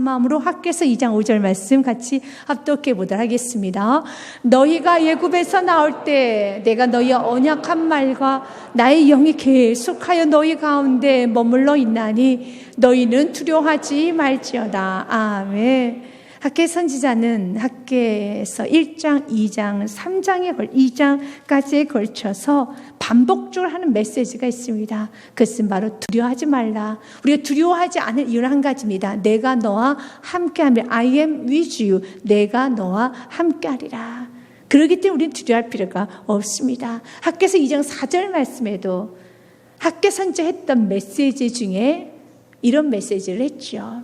마음으로 학개서 2장 5절 말씀 같이 합독해 보도록 하겠습니다. 너희가 애굽에서 나올 때 내가 너희의 언약한 말과 나의 영이 계속하여 너희 가운데 머물러 있나니 너희는 두려워하지 말지어다. 아멘. 학개 선지자는 학개에서 1장, 2장, 2장까지에 걸쳐서 반복적으로 하는 메시지가 있습니다. 그것은 바로 두려워하지 말라. 우리가 두려워하지 않을 이유는 한 가지입니다. 내가 너와 함께하며 I am with you. 내가 너와 함께하리라. 그렇기 때문에 우리는 두려워할 필요가 없습니다. 학개서 2장 4절 말씀에도 학개 선지자했던 메시지 중에 이런 메시지를 했죠.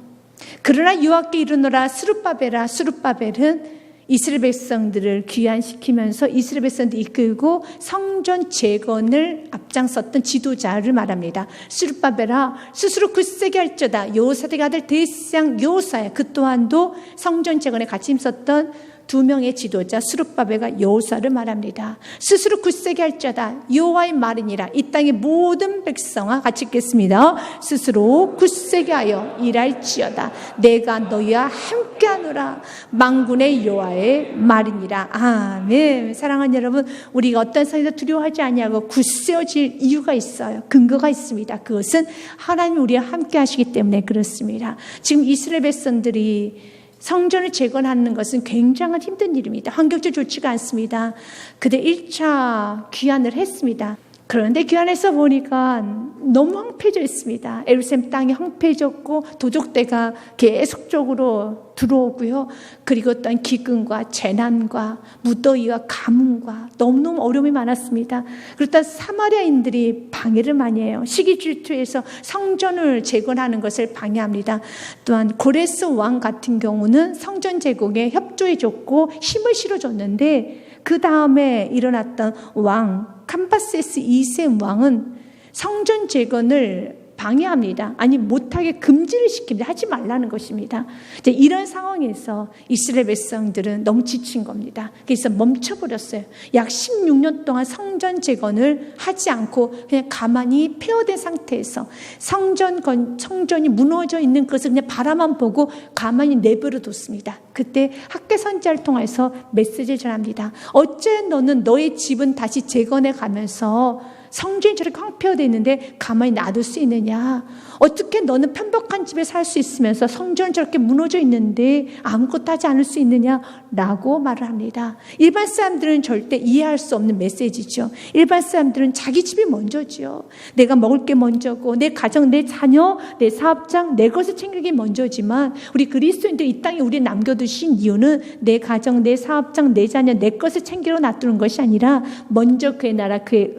그러나 여호와께 이르노라 스룹바벨아. 스룹바벨은 이스라엘 백성들을 귀환시키면서 이스라엘 백성들을 이끌고 성전 재건을 앞장섰던 지도자를 말합니다. 스룹바벨아 스스로 굳세게 할지어다. 여호사닥의 아들 대장 여호사야. 그 또한도 성전 재건에 같이 힘썼던 두 명의 지도자 스룹바벨과 여호사를 말합니다. 스스로 굳세게 할지어다. 여호와의 말이니라. 이 땅의 모든 백성아 같이 읽겠습니다. 스스로 굳세게 하여 일할지어다. 내가 너희와 함께하노라. 만군의 여호와의 말이니라. 아멘. 사랑하는 여러분, 우리가 어떤 상황에서 두려워하지 아니하고 굳세어질 이유가 있어요. 근거가 있습니다. 그것은 하나님이 우리와 함께 하시기 때문에 그렇습니다. 지금 이스라엘 백성들이 성전을 재건하는 것은 굉장한 힘든 일입니다. 환경적으로 좋지가 않습니다. 그들 1차 귀환을 했습니다. 그런데 귀환해서 보니까 너무 황폐해져 있습니다. 예루살렘 땅이 황폐해졌고 도적대가 계속적으로 들어오고요. 그리고 어떤 기근과 재난과 무더위와 가뭄과 너무너무 어려움이 많았습니다. 그렇다 사마리아인들이 방해를 많이 해요. 시기 질투에서 성전을 재건하는 것을 방해합니다. 또한 고레스 왕 같은 경우는 성전 재건에 협조해줬고 힘을 실어줬는데 그 다음에 일어났던 왕 캄바세스 2세 왕은 성전 재건을 방해합니다. 아니 못하게 금지를 시킵니다. 하지 말라는 것입니다. 이제 이런 상황에서 이스라엘 백성들은 너무 지친 겁니다. 그래서 멈춰버렸어요. 약 16년 동안 성전 재건을 하지 않고 그냥 가만히 폐허된 상태에서 성전이 무너져 있는 것을 그냥 바라만 보고 가만히 내버려 뒀습니다. 그때 학개 선지자를 통해서 메시지를 전합니다. 어째 너는 너의 집은 다시 재건해 가면서 성전이 저렇게 황폐화되어 있는데 가만히 놔둘 수 있느냐? 어떻게 너는 편박한 집에 살 수 있으면서 성전은 저렇게 무너져 있는데 아무것도 하지 않을 수 있느냐? 라고 말을 합니다. 일반 사람들은 절대 이해할 수 없는 메시지죠. 일반 사람들은 자기 집이 먼저죠. 내가 먹을 게 먼저고 내 가정, 내 자녀, 내 사업장, 내 것을 챙기기 먼저지만 우리 그리스도인들 이 땅에 우리 남겨두신 이유는 내 가정, 내 사업장, 내 자녀, 내 것을 챙기러 놔두는 것이 아니라 먼저 그의 나라, 그의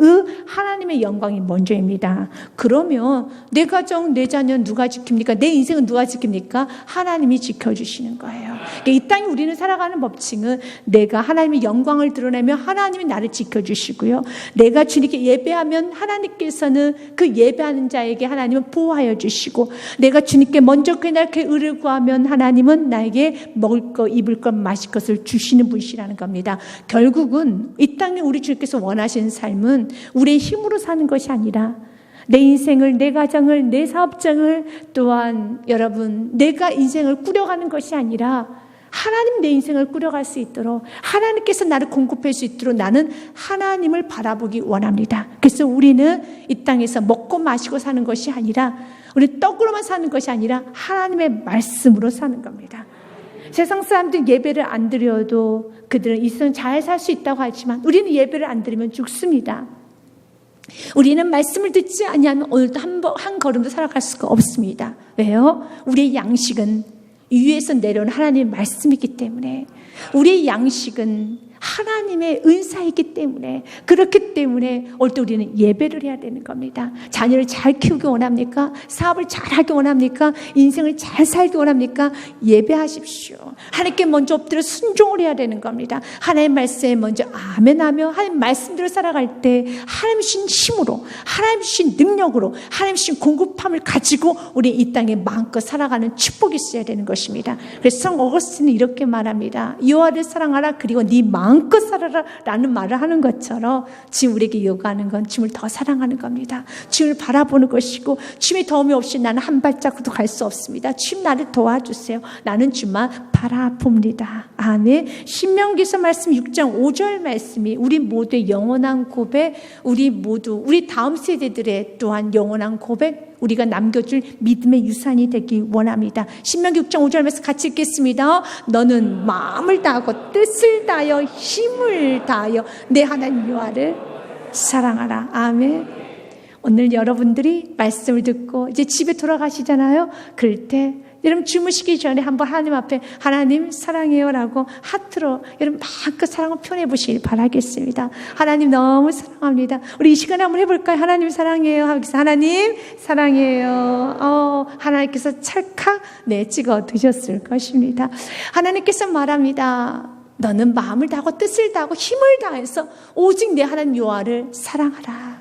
하나님의 영광이 먼저입니다. 그러면 내 가정, 내 자녀는 누가 지킵니까? 내 인생은 누가 지킵니까? 하나님이 지켜주시는 거예요. 이 땅에 우리는 살아가는 법칙은 내가 하나님의 영광을 드러내면 하나님이 나를 지켜주시고요. 내가 주님께 예배하면 하나님께서는 그 예배하는 자에게 하나님은 보호하여 주시고 내가 주님께 먼저 그의 의를 구하면 하나님은 나에게 먹을 것, 입을 것, 마실 것을 주시는 분이시라는 겁니다. 결국은 이 땅에 우리 주님께서 원하시는 삶은 우리의 힘으로 사는 것이 아니라 내 인생을, 내 가정을, 내 사업장을 또한 여러분 내가 인생을 꾸려가는 것이 아니라 하나님 내 인생을 꾸려갈 수 있도록 하나님께서 나를 공급할 수 있도록 나는 하나님을 바라보기 원합니다. 그래서 우리는 이 땅에서 먹고 마시고 사는 것이 아니라 우리 떡으로만 사는 것이 아니라 하나님의 말씀으로 사는 겁니다. 세상 사람들은 예배를 안 드려도 그들은 이 세상 잘 살 수 있다고 하지만 우리는 예배를 안 드리면 죽습니다. 우리는 말씀을 듣지 아니하면 오늘도 한 걸음도 살아갈 수가 없습니다. 왜요? 우리의 양식은 위에서 내려온 하나님의 말씀이기 때문에 우리의 양식은 하나님의 은사이기 때문에 그렇기 때문에 오늘도 우리는 예배를 해야 되는 겁니다. 자녀를 잘 키우기 원합니까? 사업을 잘 하기 원합니까? 인생을 잘 살기 원합니까? 예배하십시오. 하나님께 먼저 엎드려 순종을 해야 되는 겁니다. 하나님의 말씀에 먼저 아멘하며 하나님 말씀대로 살아갈 때 하나님 주신 힘으로, 하나님 주신 능력으로, 하나님 주신 공급함을 가지고 우리 이 땅에 마음껏 살아가는 축복이 있어야 되는 것입니다. 그래서 성 어거스틴은 이렇게 말합니다. 여호와를 사랑하라, 그리고 네 마음껏 살아라 라는 말을 하는 것처럼 지금 우리에게 요구하는 건 주님을 더 사랑하는 겁니다. 주님을 바라보는 것이고, 주님의 도움이 없이 나는 한 발짝도 갈 수 없습니다. 주님 나를 도와주세요. 나는 주만 바라봅니다. 아멘. 신명기서 말씀 6장 5절 말씀이 우리 모두의 영원한 고백, 우리 다음 세대들의 또한 영원한 고백, 우리가 남겨줄 믿음의 유산이 되기 원합니다. 신명기 6장 5절 말씀 같이 읽겠습니다. 너는 마음을 다하고 뜻을 다하여 힘을 다하여 내 하나님 여호와를 사랑하라. 아멘. 오늘 여러분들이 말씀을 듣고 이제 집에 돌아가시잖아요. 그럴 때 여러분 주무시기 전에 한번 하나님 앞에 하나님 사랑해요 라고 하트로 여러분 마음껏 사랑을 표현해 보시길 바라겠습니다. 하나님 너무 사랑합니다. 우리 이 시간에 한번 해볼까요? 하나님 사랑해요 하면서 하나님 사랑해요. 하나님께서 찰칵 찍어 드셨을 것입니다. 하나님께서 말합니다. 너는 마음을 다하고 뜻을 다하고 힘을 다해서 오직 내 하나님 여호와를 사랑하라.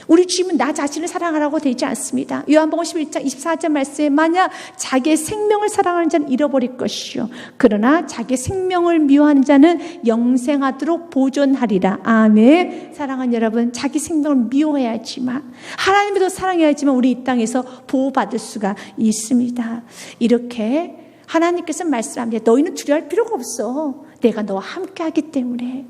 우리 주님은 나 자신을 사랑하라고 되지 않습니다. 요한복음 11장 24절 말씀에 만약 자기의 생명을 사랑하는 자는 잃어버릴 것이요 그러나 자기의 생명을 미워하는 자는 영생하도록 보존하리라. 아멘. 사랑하는 여러분, 자기 생명을 미워해야지만 하나님도 사랑해야지만 우리 이 땅에서 보호받을 수가 있습니다. 이렇게 하나님께서 말씀합니다. 너희는 두려워할 필요가 없어. 내가 너와 함께하기 때문에.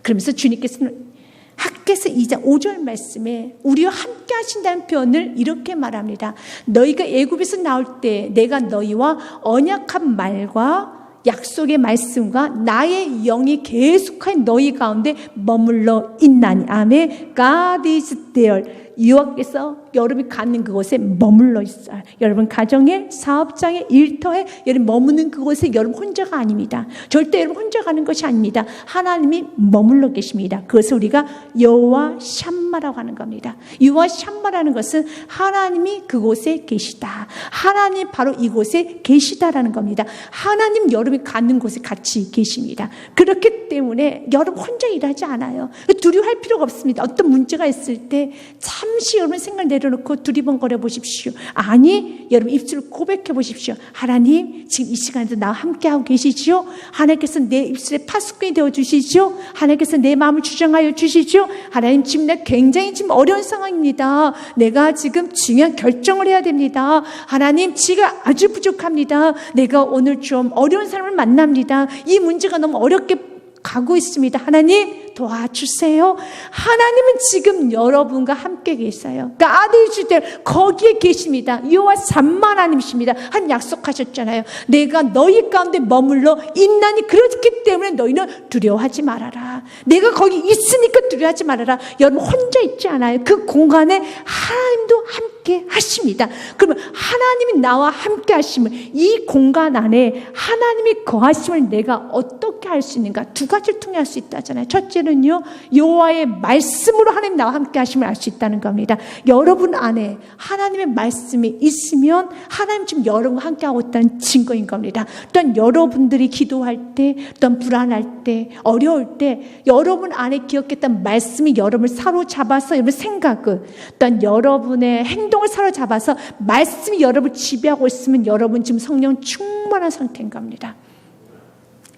그러면서 주님께서는 학개서 2장 5절 말씀에 우리와 함께 하신다는 표현을 이렇게 말합니다. 너희가 애굽에서 나올 때 내가 너희와 언약한 말과 약속의 말씀과 나의 영이 계속하여 너희 가운데 머물러 있나니. 아멘. God is there. 여호와께서 여러분이 가는 그곳에 머물러 있어요. 여러분 가정에, 사업장에, 일터에 여러분 머무는 그곳에 여러분 혼자가 아닙니다. 절대 여러분 혼자 가는 것이 아닙니다. 하나님이 머물러 계십니다. 그것을 우리가 여호와 샴마라고 하는 겁니다. 여호와 샴마라는 것은 하나님이 그곳에 계시다. 하나님 바로 이곳에 계시다라는 겁니다. 하나님 여러분이 가는 곳에 같이 계십니다. 그렇기 때문에 여러분 혼자 일하지 않아요. 두려워할 필요가 없습니다. 어떤 문제가 있을 때 잠시 여러분 생각 내려놓고 두리번거려 보십시오. 아니, 여러분 입술을 고백해 보십시오. 하나님 지금 이 시간에도 나와 함께하고 계시지요. 하나님께서 내 입술에 파수꾼이 되어주시죠. 하나님께서 내 마음을 주장하여 주시죠. 하나님 지금 내 굉장히 지금 어려운 상황입니다. 내가 지금 중요한 결정을 해야 됩니다. 하나님 지가 아주 부족합니다. 내가 오늘 좀 어려운 사람을 만납니다. 이 문제가 너무 어렵게 가고 있습니다. 하나님 도와주세요. 하나님은 지금 여러분과 함께 계세요. 그러니까 아들이 줄 때 거기에 계십니다. 여호와 샴마 하나님이십니다. 한 약속하셨잖아요. 내가 너희 가운데 머물러 있나니 그렇기 때문에 너희는 두려워하지 말아라. 내가 거기 있으니까 두려워하지 말아라. 여러분 혼자 있지 않아요. 그 공간에 하나님도 함께 하십니다. 그러면 하나님이 나와 함께 하심을, 이 공간 안에 하나님이 거하심을 내가 어떻게 할 수 있는가? 두 가지를 통해 할 수 있다잖아요. 첫째는요, 여호와의 말씀으로 하나님 나와 함께 하심을 알 수 있다는 겁니다. 여러분 안에 하나님의 말씀이 있으면 하나님 지금 여러분과 함께하고 있다는 증거인 겁니다. 또한 여러분들이 기도할 때, 또한 불안할 때, 어려울 때 여러분 안에 기억했던 말씀이 여러분을 사로잡아서 여러분 생각을, 또한 여러분의 행동을 사로잡아서 말씀이 여러분을 지배하고 있으면 여러분 지금 성령 충만한 상태인 겁니다.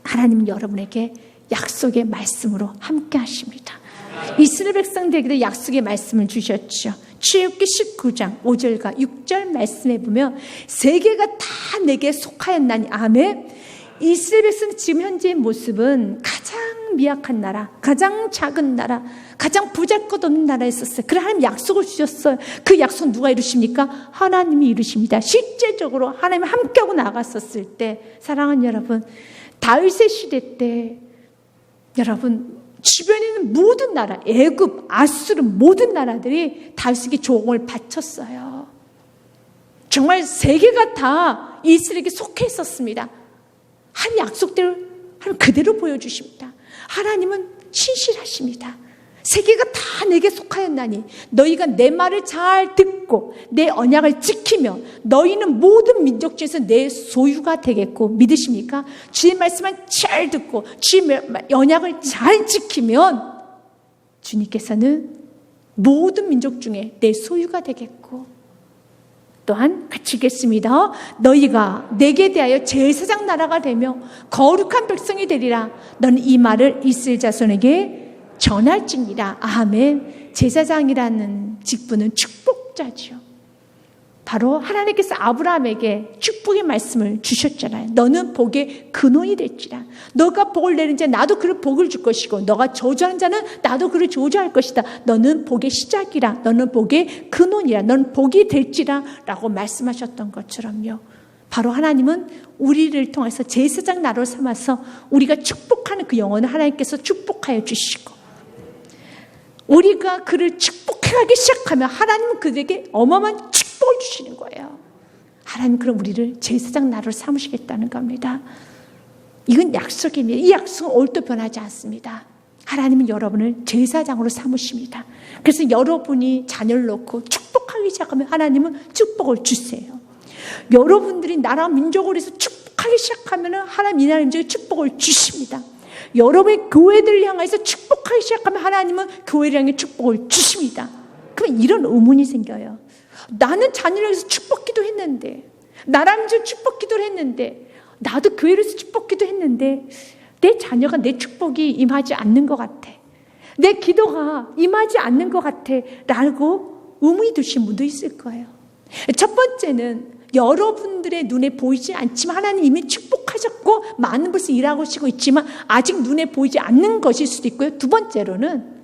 하나님은 여러분에게 약속의 말씀으로 함께 하십니다. 이스라엘 백성들에게도 약속의 말씀을 주셨죠. 출애굽기 19장 5절과 6절 말씀에 보면 세계가 다 내게 속하였나니. 아멘. 이스라엘 백성은 지금 현재의 모습은 가장 미약한 나라, 가장 작은 나라, 가장 보잘것없는 나라에 있었어요. 그래 하나님 약속을 주셨어요. 그 약속 누가 이루십니까? 하나님이 이루십니다. 실제적으로 하나님이 함께하고 나갔었을 때, 사랑하는 여러분, 다윗의 시대 때 여러분 주변에 있는 모든 나라, 애굽, 아수르 모든 나라들이 다윗에게 조공을 바쳤어요. 정말 세계가 다 이스라엘에게 속해 있었습니다. 하나님 약속대로 하나님 그대로 보여주십니다. 하나님은 신실하십니다. 세계가 다 내게 속하였나니 너희가 내 말을 잘 듣고 내 언약을 지키며 너희는 모든 민족 중에서 내 소유가 되겠고. 믿으십니까? 주의 말씀을 잘 듣고 주의 언약을 잘 지키면 주님께서는 모든 민족 중에 내 소유가 되겠고. 또한 같이 읽겠습니다. 너희가 내게 대하여 제사장 나라가 되며 거룩한 백성이 되리라. 너는 이 말을 이스라엘 자손에게 전할지니라. 아멘. 제사장이라는 직분은 축복자죠. 바로 하나님께서 아브라함에게 축복의 말씀을 주셨잖아요. 너는 복의 근원이 될지라. 너가 복을 내는 자 나도 그를 복을 줄 것이고 너가 저주하는 자는 나도 그를 저주할 것이다. 너는 복의 시작이라. 너는 복의 근원이라. 너는 복이 될지라 라고 말씀하셨던 것처럼요. 바로 하나님은 우리를 통해서 제사장 나라로 삼아서 우리가 축복하는 그 영혼을 하나님께서 축복하여 주시고, 우리가 그를 축복하기 시작하면 하나님은 그들에게 어마어마한 축복을 주시는 거예요. 하나님 그럼 우리를 제사장 나라로 삼으시겠다는 겁니다. 이건 약속입니다. 이 약속은 오늘도 변하지 않습니다. 하나님은 여러분을 제사장으로 삼으십니다. 그래서 여러분이 자녀를 놓고 축복하기 시작하면 하나님은 축복을 주세요. 여러분들이 나라 민족을 위해서 축복하기 시작하면 하나님 이 나라 민족에 축복을 주십니다. 여러분의 교회들을 향해서 축복하기 시작하면 하나님은 교회를 향해 축복을 주십니다. 그럼 이런 의문이 생겨요. 나는 자녀를 위해서 축복 기도했는데, 나라 민족 축복 기도를 했는데, 나도 교회를 위해서 축복 기도했는데 내 자녀가 내 축복이 임하지 않는 것 같아. 내 기도가 임하지 않는 것 같아 라고 의문이 드신 분도 있을 거예요. 첫 번째는 여러분들의 눈에 보이지 않지만 하나님 이미 축복하셨고 많은 것을 일하고 있지만 아직 눈에 보이지 않는 것일 수도 있고요. 두 번째로는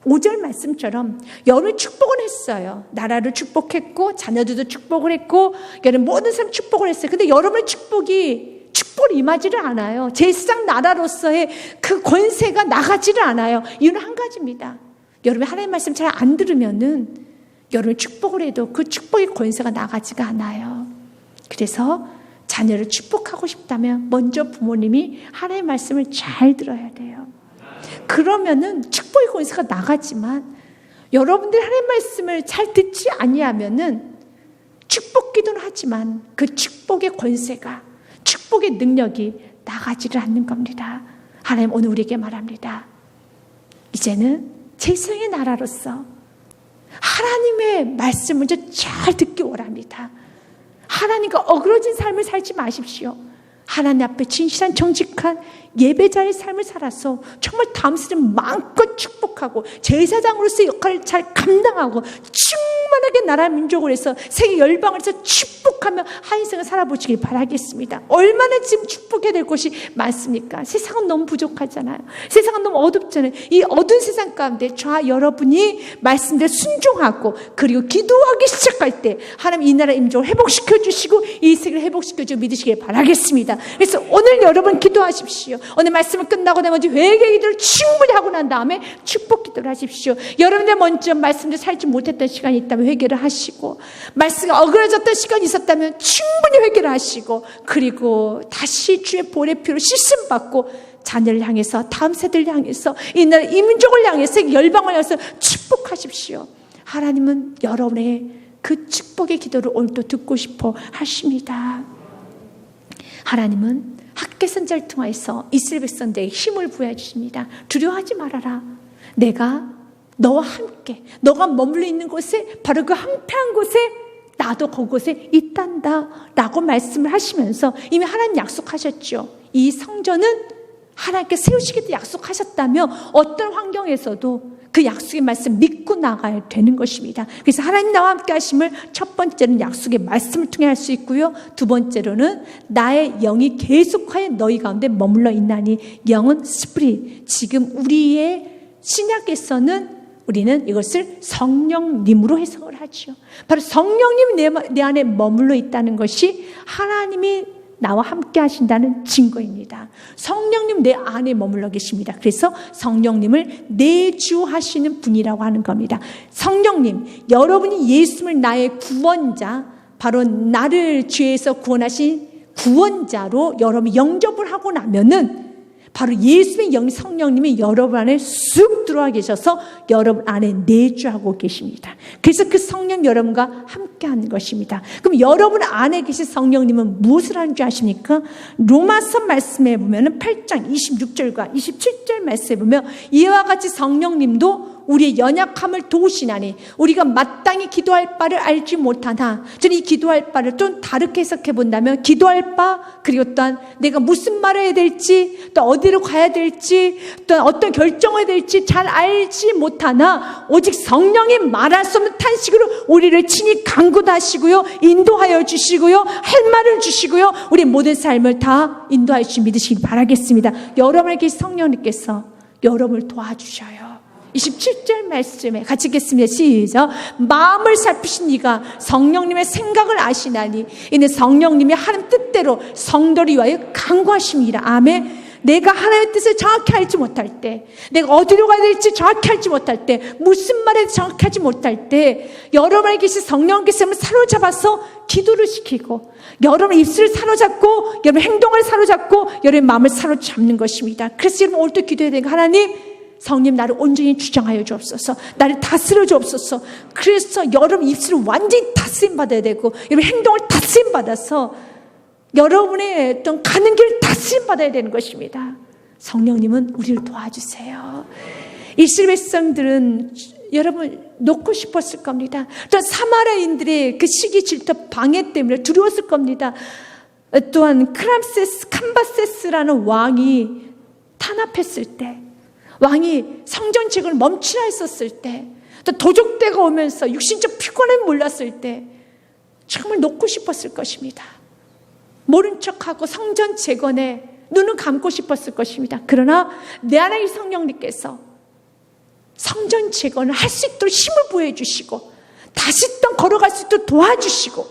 5절 말씀처럼 여러분이 축복을 했어요. 나라를 축복했고 자녀들도 축복을 했고 여러분 모든 사람 축복을 했어요. 근데 여러분의 축복이 임하지를 않아요. 제사장 나라로서의 그 권세가 나가지를 않아요. 이유는 한 가지입니다. 여러분이 하나님의 말씀 잘 안 들으면은 여러분이 축복을 해도 그 축복의 권세가 나가지가 않아요. 그래서 자녀를 축복하고 싶다면 먼저 부모님이 하나님의 말씀을 잘 들어야 돼요. 그러면은 축복의 권세가 나가지만 여러분들이 하나님의 말씀을 잘 듣지 아니하면은 축복 기도는 하지만 그 축복의 권세가, 축복의 능력이 나가지를 않는 겁니다. 하나님 오늘 우리에게 말합니다. 이제는 제사장의 나라로서 하나님의 말씀 먼저 잘 듣기 원합니다. 하나님과 어그러진 삶을 살지 마십시오. 하나님 앞에 진실한 정직한 예배자의 삶을 살아서 정말 다음 세대를 마음껏 축복하고 제사장으로서의 역할을 잘 감당하고 충만하게 나라 민족을 해서 세계 열방을 해서 축복하며 한 인생을 살아보시길 바라겠습니다. 얼마나 지금 축복해야 될 것이 많습니까? 세상은 너무 부족하잖아요. 세상은 너무 어둡잖아요. 이 어두운 세상 가운데 저와 여러분이 말씀대로 순종하고 그리고 기도하기 시작할 때 하나님 이 나라 민족을 회복시켜 주시고 이 세계를 회복시켜 주시고 믿으시길 바라겠습니다. 그래서 오늘 여러분 기도하십시오. 오늘 말씀을 끝나고 나머지 회개 기도를 충분히 하고 난 다음에 축복 기도를 하십시오. 여러분들 먼저 말씀을 살지 못했던 시간이 있다면 회개를 하시고, 말씀이 어그러졌던 시간이 있었다면 충분히 회개를 하시고, 그리고 다시 주의 보혈의 피로 씻음 받고 자녀를 향해서, 다음 세대를 향해서, 이 나라 이민족을 향해서, 열방을 향해서 축복하십시오. 하나님은 여러분의 그 축복의 기도를 오늘도 듣고 싶어 하십니다. 하나님은 학개 선지자를 통해서 이스라엘 백성들에게 힘을 부여 주십니다. 두려워하지 말아라. 내가 너와 함께, 너가 머물러 있는 곳에, 바로 그 황폐한 곳에 나도 그곳에 있단다 라고 말씀을 하시면서 이미 하나님 약속하셨죠. 이 성전은 하나님께 세우시겠다 약속하셨다며 어떤 환경에서도 그 약속의 말씀 믿고 나가야 되는 것입니다. 그래서 하나님 나와 함께 하심을 첫 번째는 약속의 말씀을 통해 할 수 있고요. 두 번째로는 나의 영이 계속하여 너희 가운데 머물러 있나니, 영은 스피릿. 지금 우리의 신약에서는 우리는 이것을 성령님으로 해석을 하죠. 바로 성령님이 내 안에 머물러 있다는 것이 하나님이 나와 함께 하신다는 증거입니다. 성령님 내 안에 머물러 계십니다. 그래서 성령님을 내주하시는 분이라고 하는 겁니다. 성령님, 여러분이 예수님을 나의 구원자, 바로 나를 죄에서 구원하신 구원자로 여러분이 영접을 하고 나면은 바로 예수의 영 성령님이 여러분 안에 쑥 들어와 계셔서 여러분 안에 내주하고 계십니다. 그래서 그 성령 여러분과 함께하는 것입니다. 그럼 여러분 안에 계신 성령님은 무엇을 하는 줄 아십니까? 로마서 말씀에 보면 8장 26절과 27절 말씀에 보면 이와 같이 성령님도 우리의 연약함을 도우시나니 우리가 마땅히 기도할 바를 알지 못하나, 저는 이 기도할 바를 좀 다르게 해석해 본다면 기도할 바, 그리고 또한 내가 무슨 말을 해야 될지, 또 어디로 가야 될지, 또 어떤 결정을 해야 될지 잘 알지 못하나 오직 성령이 말할 수 없는 탄식으로 우리를 친히 간구하시고요, 인도하여 주시고요, 할 말을 주시고요, 우리 모든 삶을 다 인도하여 주시 믿으시기 바라겠습니다. 여러분에게 성령님께서 여러분을 도와주셔요. 27절 말씀에 같이 읽겠습니다. 시작. 마음을 살피신 이가 성령님의 생각을 아시나니 이는 성령님이 하나님 뜻대로 성도를 위하여 간구하십니다. 아멘. 내가 하나님의 뜻을 정확히 알지 못할 때, 내가 어디로 가야 될지 정확히 알지 못할 때, 무슨 말을 정확히 하지 못할 때 여러분에게 계신 성령께서 사로잡아서 기도를 시키고, 여러분 입술을 사로잡고, 여러분 행동을 사로잡고, 여러분 마음을 사로잡는 것입니다. 그래서 여러분 오늘도 기도해야 되는 거, 하나님 성령 나를 온전히 주장하여 주옵소서, 나를 다스려 주옵소서. 그래서 여러분 입술을 완전히 다스림 받아야 되고, 여러분 행동을 다스림 받아서 여러분의 어떤 가는 길 다스림 받아야 되는 것입니다. 성령님은 우리를 도와주세요. 이스라엘 백성들은 여러분 놓고 싶었을 겁니다. 또한 사마리아인들의 그 시기 질투 방해 때문에 두려웠을 겁니다. 또한 캄바세스라는 왕이 탄압했을 때, 왕이 성전 재건을 멈추라 했었을 때, 또 도적대가 오면서 육신적 피곤함을 몰랐을 때 정말 놓고 싶었을 것입니다. 모른 척하고 성전 재건에 눈을 감고 싶었을 것입니다. 그러나 내 안에 성령님께서 성전 재건을 할 수 있도록 힘을 부여해 주시고, 다시 또 걸어갈 수 있도록 도와주시고,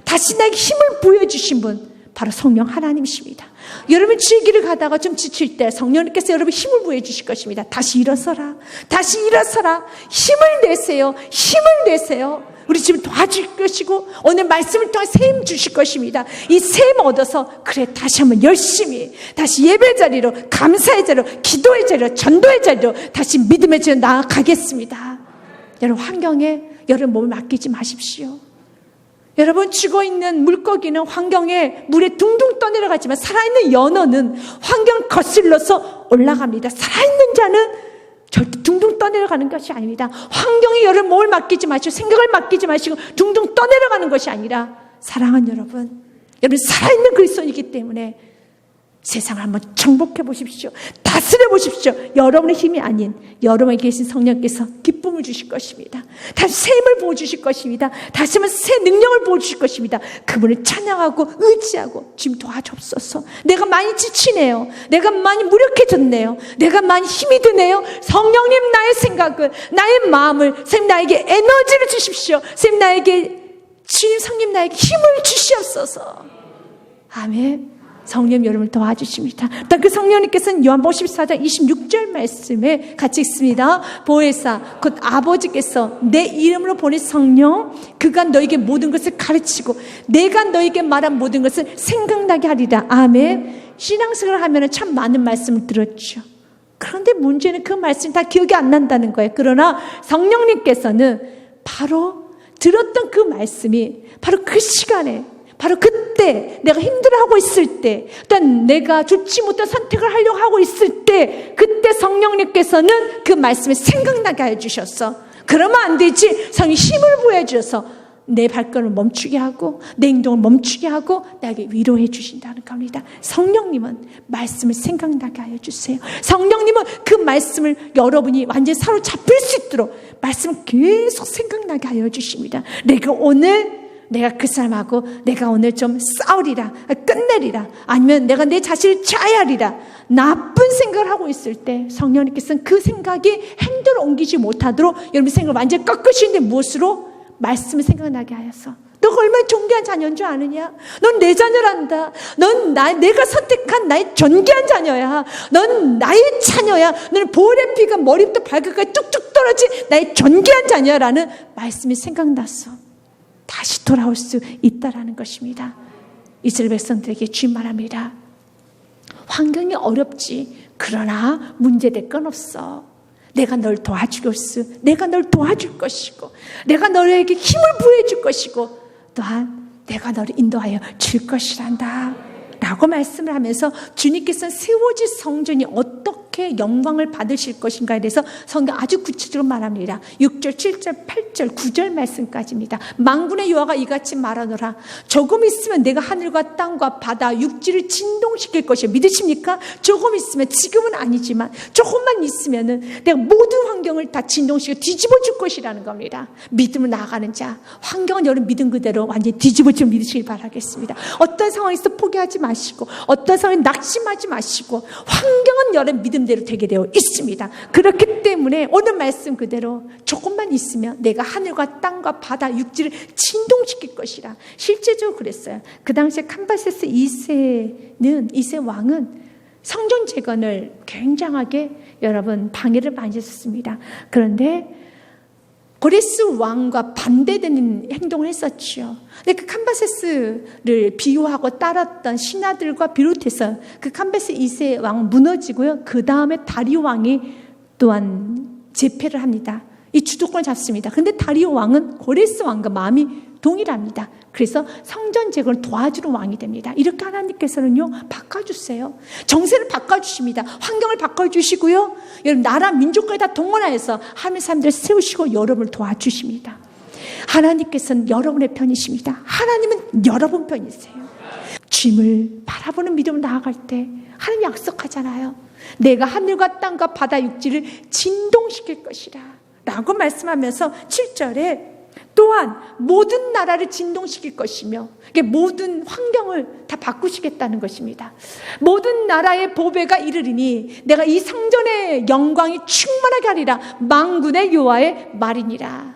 다시 나에게 힘을 부여해 주신 분 바로 성령 하나님이십니다. 여러분 주의 길을 가다가 좀 지칠 때 성령님께서 여러분 힘을 부여해 주실 것입니다. 다시 일어서라, 다시 일어서라, 힘을 내세요, 힘을 내세요. 우리 지금 도와줄 것이고 오늘 말씀을 통해 세임 주실 것입니다. 이 세임 얻어서 그래 다시 한번 열심히 다시 예배 자리로, 감사의 자리로, 기도의 자리로, 전도의 자리로 다시 믿음의 자리로 나아가겠습니다. 여러분 환경에 여러분 몸을 맡기지 마십시오. 여러분 죽어있는 물고기는 환경에 물에 둥둥 떠내려가지만 살아있는 연어는 환경을 거슬러서 올라갑니다. 살아있는 자는 절대 둥둥 떠내려가는 것이 아닙니다. 환경에 여러분 몸을 맡기지 마시고 생각을 맡기지 마시고 둥둥 떠내려가는 것이 아니라, 사랑하는 여러분 살아있는 그리스도이기 때문에 세상을 한번 정복해 보십시오. 다스려 보십시오. 여러분의 힘이 아닌 여러분에 계신 성령께서 기쁨을 주실 것입니다. 다시 새 힘을 부어주실 것입니다. 다시 한번 새 능력을 부어주실 것입니다. 그분을 찬양하고 의지하고 주님 도와주옵소서. 내가 많이 지치네요. 내가 많이 무력해졌네요. 내가 많이 힘이 드네요. 성령님 나의 생각을, 나의 마음을, 선생님 나에게 에너지를 주십시오. 선생님 나에게, 주님 성령 나에게 힘을 주시옵소서. 아멘. 성령 여러분을 도와주십니다. 그 성령님께서는 요한복음 14장 26절 말씀에 같이 있습니다. 보혜사 곧 아버지께서 내 이름으로 보낸 성령, 그가 너에게 모든 것을 가르치고 내가 너에게 말한 모든 것을 생각나게 하리라. 아멘. 신앙생활을 하면 참 많은 말씀을 들었죠. 그런데 문제는 그 말씀이 다 기억이 안 난다는 거예요. 그러나 성령님께서는 바로 들었던 그 말씀이 바로 그 시간에, 바로 그때 내가 힘들어하고 있을 때, 또한 내가 좋지 못한 선택을 하려고 하고 있을 때, 그때 성령님께서는 그 말씀을 생각나게 해주셨어. 그러면 안 되지. 성령이 힘을 부여해 주셔서 내 발걸음을 멈추게 하고 내 행동을 멈추게 하고 나에게 위로해 주신다는 겁니다. 성령님은 말씀을 생각나게 하여 주세요. 성령님은 그 말씀을 여러분이 완전히 사로잡힐 수 있도록 말씀을 계속 생각나게 하여 주십니다. 내가 그 사람하고 내가 오늘 좀 싸우리라, 끝내리라, 아니면 내가 내 자신을 자해하리라, 나쁜 생각을 하고 있을 때 성령님께서는 그 생각이 행동을 옮기지 못하도록 여러분 생각을 완전히 꺾으시는데 무엇으로? 말씀을 생각나게 하여서, 너가 얼마나 존귀한 자녀인 줄 아느냐? 넌 내 자녀란다. 넌 내가 선택한 나의 존귀한 자녀야. 넌 나의 자녀야. 너는 보혈의 피가 머리부터 발끝까지 뚝뚝 떨어진 나의 존귀한 자녀라는 말씀이 생각났어. 다시 돌아올 수 있다라는 것입니다. 이스라엘 백성들에게 주님 말합니다. 환경이 어렵지, 그러나 문제될 건 없어. 내가 널 도와주겠어. 내가 널 도와줄 것이고, 내가 너에게 힘을 부여줄 것이고, 또한 내가 너를 인도하여 줄 것이란다 라고 말씀을 하면서 주님께서는 세워질 성전이 어떻게 영광을 받으실 것인가에 대해서 성경 아주 구체적으로 말합니다. 6절, 7절, 8절, 9절 말씀까지입니다. 만군의 여호와가 이같이 말하노라. 조금 있으면 내가 하늘과 땅과 바다, 육지를 진동시킬 것이요. 믿으십니까? 조금 있으면, 지금은 아니지만 조금만 있으면은 내가 모든 환경을 다 진동시켜 뒤집어 줄 것이라는 겁니다. 믿음을 나아가는 자, 환경은 여러분 믿음 그대로 완전히 뒤집어 줄 믿으시길 바라겠습니다. 어떤 상황에서 포기하지 마시고, 어떤 상황에 낙심하지 마시고, 환경은 여러분 믿음대로 되게 되어 있습니다. 그렇기 때문에 오늘 말씀 그대로 조금만 있으면 내가 하늘과 땅과 바다, 육지를 진동시킬 것이라. 실제적으로 그랬어요. 그 당시에 캄바세스 2세 왕은 성전 재건을 굉장하게 여러분 방해를 많이 했었습니다. 그런데 고레스 왕과 반대되는 행동을 했었죠. 근데 그 캄바세스를 비호하고 따랐던 신하들과 비롯해서 그 캄바세스 2세 왕은 무너지고요. 그 다음에 다리오 왕이 또한 제패를 합니다. 이 주도권을 잡습니다. 그런데 다리오 왕은 고레스 왕과 마음이 동일합니다. 그래서 성전 재건을 도와주는 왕이 됩니다. 이렇게 하나님께서는요, 바꿔주세요. 정세를 바꿔주십니다. 환경을 바꿔주시고요. 여러분, 나라 민족까지 다 동원하여서 하나님의 사람들을 세우시고 여러분을 도와주십니다. 하나님께서는 여러분의 편이십니다. 하나님은 여러분 편이세요. 주님을 바라보는 믿음으로 나아갈 때 하나님 약속하잖아요. 내가 하늘과 땅과 바다 육지를 진동시킬 것이라 라고 말씀하면서 7절에 또한 모든 나라를 진동시킬 것이며, 모든 환경을 다 바꾸시겠다는 것입니다. 모든 나라의 보배가 이르리니 내가 이 성전의 영광이 충만하게 하리라. 만군의 여호와의 말이니라.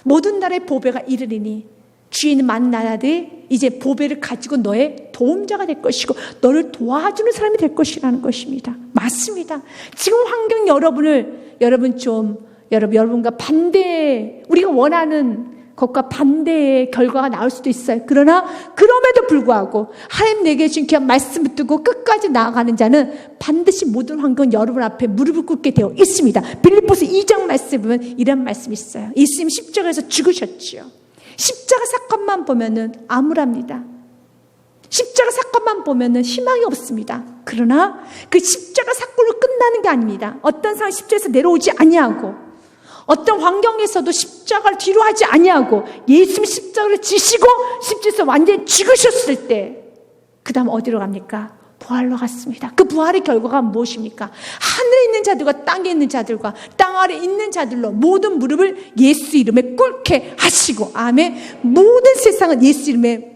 모든 나라의 보배가 이르리니, 주위에 있는 많은 나라들이 이제 보배를 가지고 너의 도움자가 될 것이고 너를 도와주는 사람이 될 것이라는 것입니다. 맞습니다. 지금 환경 여러분과 반대, 우리가 원하는 것과 반대의 결과가 나올 수도 있어요. 그러나 그럼에도 불구하고 하나님 내게 주신 귀한 말씀 붙들고 끝까지 나아가는 자는 반드시 모든 환경 여러분 앞에 무릎을 꿇게 되어 있습니다. 빌립보서 2장 말씀에 보면 이런 말씀이 있어요. 예수님 십자가에서 죽으셨지요. 십자가 사건만 보면은 암울합니다. 십자가 사건만 보면은 희망이 없습니다. 그러나 그 십자가 사건으로 끝나는 게 아닙니다. 어떤 사람이 십자가에서 내려오지 아니하고, 어떤 환경에서도 십자가를 뒤로 하지 아니하고 예수님 십자가를 지시고 십자가에서 완전히 죽으셨을 때 그 다음 어디로 갑니까? 부활로 갔습니다. 그 부활의 결과가 무엇입니까? 하늘에 있는 자들과 땅에 있는 자들과 땅 아래 있는 자들로 모든 무릎을 예수 이름에 꿇게 하시고, 아멘. 모든 세상은 예수의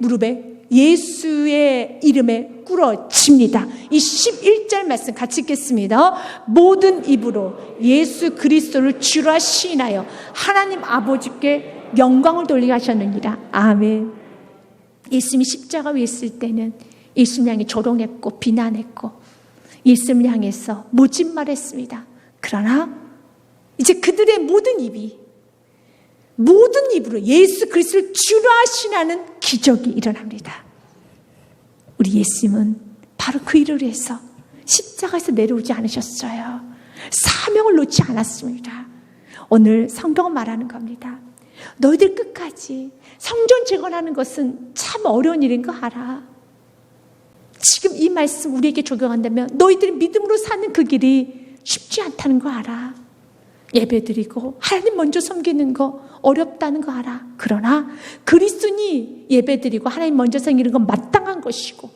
이름에 꿇어집니다. 이 11절 말씀 같이 읽겠습니다. 모든 입으로 예수 그리스도를 주라 시인하여 하나님 아버지께 영광을 돌리게 하셨느니라. 아멘. 예수님이 십자가 위에 있을 때는 예수님 향해 조롱했고 비난했고 예수님을 향해서 모진 말했습니다. 그러나 이제 그들의 모든 입으로 예수 그리스도를 주라 시인하는 기적이 일어납니다. 우리 예수님은 바로 그 일을 위해서 십자가에서 내려오지 않으셨어요. 사명을 놓지 않았습니다. 오늘 성경은 말하는 겁니다. 너희들 끝까지 성전 재건하는 것은 참 어려운 일인 거 알아. 지금 이 말씀 우리에게 적용한다면 너희들이 믿음으로 사는 그 길이 쉽지 않다는 거 알아. 예배드리고 하나님 먼저 섬기는 거 어렵다는 거 알아. 그러나 그리스도니 예배드리고 하나님 먼저 섬기는 건 마땅한 것이고,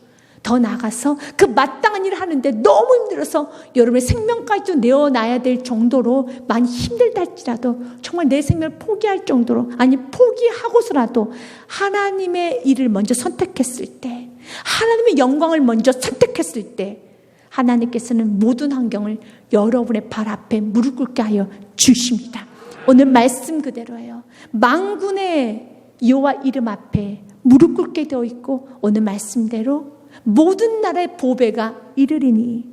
더 나아가서 그 마땅한 일을 하는데 너무 힘들어서 여러분의 생명까지도 내어놔야 될 정도로 많이 힘들다 할지라도 정말 내 생명을 포기할 정도로, 아니 포기하고서라도 하나님의 일을 먼저 선택했을 때, 하나님의 영광을 먼저 선택했을 때 하나님께서는 모든 환경을 여러분의 발 앞에 무릎 꿇게 하여 주십니다. 오늘 말씀 그대로예요. 만군의 여호와 이름 앞에 무릎 꿇게 되어 있고, 오늘 말씀대로 모든 나라의 보배가 이르리니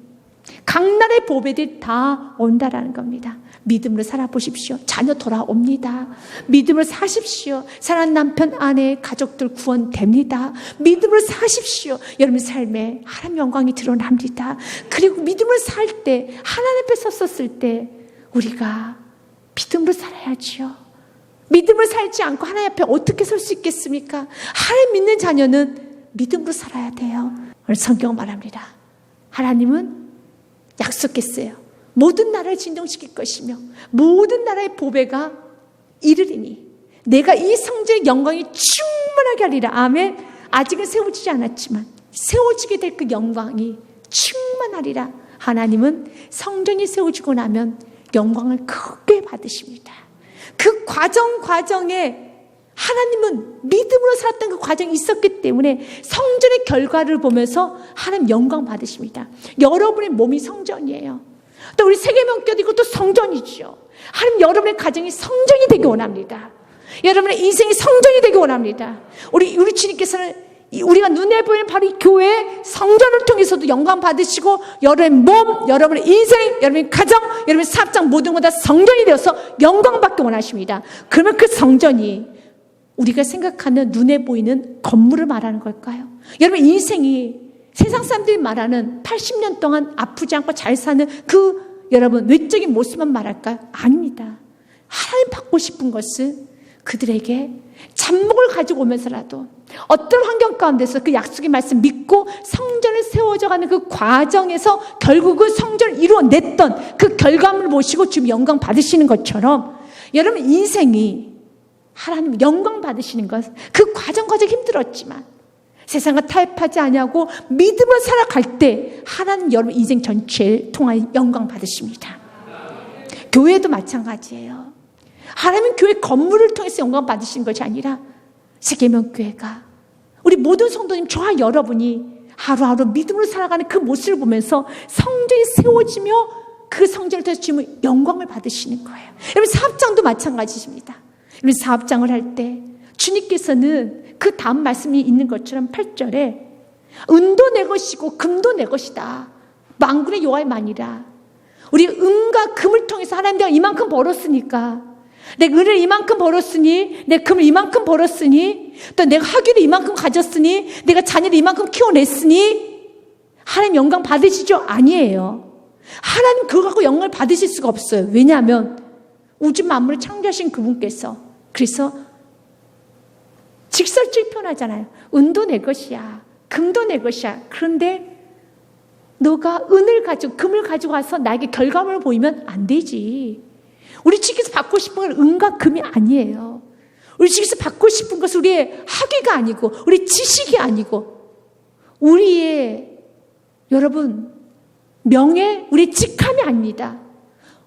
각나라의 보배들이 다 온다라는 겁니다. 믿음으로 살아보십시오. 자녀 돌아옵니다. 믿음으로 사십시오. 사랑하는 남편, 아내, 가족들 구원됩니다. 믿음으로 사십시오. 여러분 삶에 하나님 영광이 드러납니다. 그리고 믿음으로 살 때, 하나님 앞에 섰었을 때 우리가 믿음으로 살아야지요. 믿음으로 살지 않고 하나님 앞에 어떻게 설 수 있겠습니까? 하나님 믿는 자녀는 믿음으로 살아야 돼요. 오늘 성경 말합니다. 하나님은 약속했어요. 모든 나라를 진동시킬 것이며 모든 나라의 보배가 이르리니 내가 이 성전의 영광이 충만하게 하리라. 아멘. 아직은 세워지지 않았지만 세워지게 될 그 영광이 충만하리라. 하나님은 성전이 세워지고 나면 영광을 크게 받으십니다. 그 과정에 하나님은 믿음으로 살았던 그 과정이 있었기 때문에 성전의 결과를 보면서 하나님 영광 받으십니다. 여러분의 몸이 성전이에요. 또 우리 세계명교도 이것도 성전이죠. 하나님 여러분의 가정이 성전이 되기 원합니다. 여러분의 인생이 성전이 되기 원합니다. 우리 주님께서는 우리가 눈에 보이는 바로 이 교회 성전을 통해서도 영광 받으시고 여러분의 몸, 여러분의 인생, 여러분의 가정, 여러분의 사업장 모든 것 다 성전이 되어서 영광 받기 원하십니다. 그러면 그 성전이 우리가 생각하는 눈에 보이는 건물을 말하는 걸까요? 여러분 인생이 세상 사람들이 말하는 80년 동안 아프지 않고 잘 사는 그 여러분 외적인 모습만 말할까요? 아닙니다. 하나님 받고 싶은 것은 그들에게 잡목을 가지고 오면서라도 어떤 환경 가운데서 그 약속의 말씀 믿고 성전을 세워져가는 그 과정에서 결국은 성전을 이루어냈던 그 결과물을 보시고 주님 영광 받으시는 것처럼 여러분 인생이 하나님 영광 받으시는 것, 그 과정 힘들었지만 세상과 타협하지 아니하고 믿음으로 살아갈 때 하나님 여러분 인생 전체를 통하여 영광 받으십니다. 교회도 마찬가지예요. 하나님은 교회 건물을 통해서 영광 받으시는 것이 아니라 세계명교회가 우리 모든 성도님 저와 여러분이 하루하루 믿음으로 살아가는 그 모습을 보면서 성전이 세워지며 그 성전을 통해서 주님은 영광을 받으시는 거예요. 여러분 사업장도 마찬가지입니다. 여러분 사업장을 할 때 주님께서는 그 다음 말씀이 있는 것처럼 8절에 은도 내 것이고 금도 내 것이다. 만군의 여호와만이라. 우리 은과 금을 통해서 하나님 내가 이만큼 벌었으니까 내 은을 이만큼 벌었으니 내 금을 이만큼 벌었으니 또 내가 학위를 이만큼 가졌으니 내가 자녀를 이만큼 키워냈으니 하나님 영광 받으시죠? 아니에요. 하나님 그거 갖고 영광을 받으실 수가 없어요. 왜냐하면 우주 만물을 창조하신 그분께서 그래서 직설적으로 표현하잖아요. 은도 내 것이야. 금도 내 것이야. 그런데 너가 은을 가지고 금을 가지고 와서 나에게 결과물을 보이면 안 되지. 우리 주께서 받고 싶은 건 은과 금이 아니에요. 우리 주께서 받고 싶은 것은 우리의 학위가 아니고 우리 지식이 아니고 우리의 여러분 명예, 우리의 직함이 아닙니다.